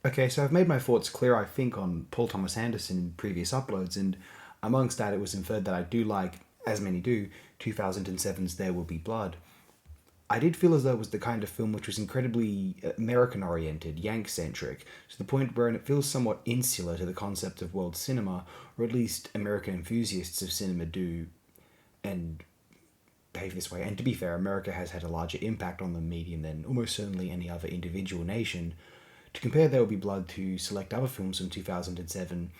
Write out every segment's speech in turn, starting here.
Okay, so I've made my thoughts clear, I think, on Paul Thomas Anderson in previous uploads, and amongst that, it was inferred that I do like, as many do, 2007's There Will Be Blood. I did feel as though it was the kind of film which was incredibly American oriented, Yank centric, to the point where it feels somewhat insular to the concept of world cinema, or at least American enthusiasts of cinema do, and behave this way. And to be fair, America has had a larger impact on the medium than almost certainly any other individual nation. To compare There Will Be Blood to select other films from 2007,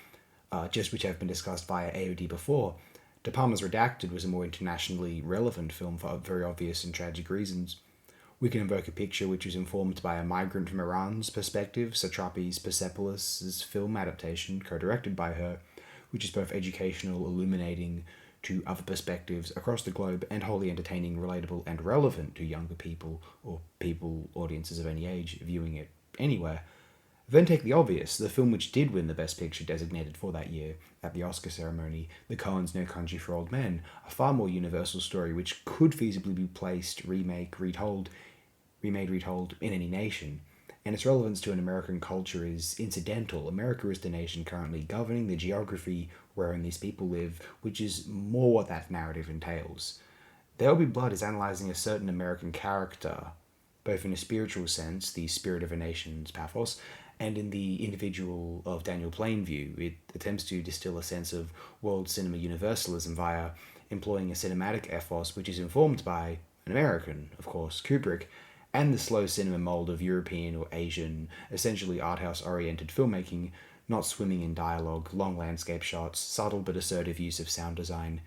just which have been discussed via AOD before, De Palma's Redacted was a more internationally relevant film for very obvious and tragic reasons. We can invoke a picture which was informed by a migrant from Iran's perspective, Satrapi's Persepolis' film adaptation, co-directed by her, which is both educational, illuminating to other perspectives across the globe, and wholly entertaining, relatable, and relevant to younger people, or people, audiences of any age, viewing it anywhere. Then take the obvious, the film which did win the Best Picture designated for that year at the Oscar ceremony, The Coens' No Country for Old Men, a far more universal story which could feasibly be placed, remade, retold in any nation. And its relevance to an American culture is incidental. America is the nation currently governing the geography wherein these people live, which is more what that narrative entails. There Will Be Blood is analysing a certain American character, both in a spiritual sense, the spirit of a nation's pathos, and in the individual of Daniel Plainview. It attempts to distill a sense of world cinema universalism via employing a cinematic ethos which is informed by an American, of course, Kubrick, and the slow cinema mold of European or Asian, essentially art house oriented filmmaking, not swimming in dialogue, long landscape shots, subtle but assertive use of sound design.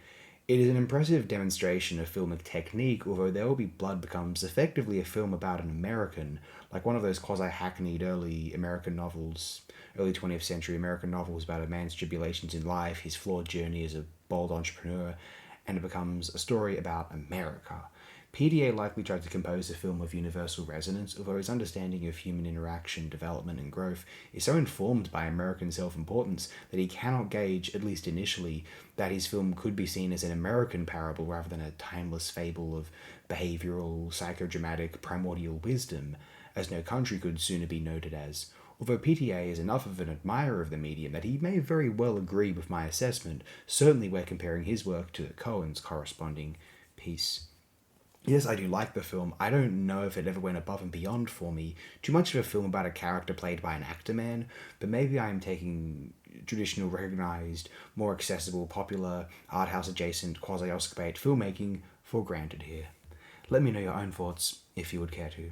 It is an impressive demonstration of filmic technique, although There Will Be Blood becomes effectively a film about an American, like one of those quasi-hackneyed early American novels, early 20th century American novels about a man's tribulations in life, his flawed journey as a bold entrepreneur, and it becomes a story about America. PDA likely tried to compose a film of universal resonance, although his understanding of human interaction, development, and growth is so informed by American self importance that he cannot gauge, at least initially, that his film could be seen as an American parable rather than a timeless fable of behavioral, psychodramatic, primordial wisdom, as No Country could sooner be noted as. Although PTA is enough of an admirer of the medium that he may very well agree with my assessment, certainly where comparing his work to the Coens' corresponding piece. Yes, I do like the film. I don't know if it ever went above and beyond for me. Too much of a film about a character played by an actor man, but maybe I am taking traditional, recognized, more accessible, popular, art house adjacent, quasi Oscar bait filmmaking for granted here. Let me know your own thoughts if you would care to.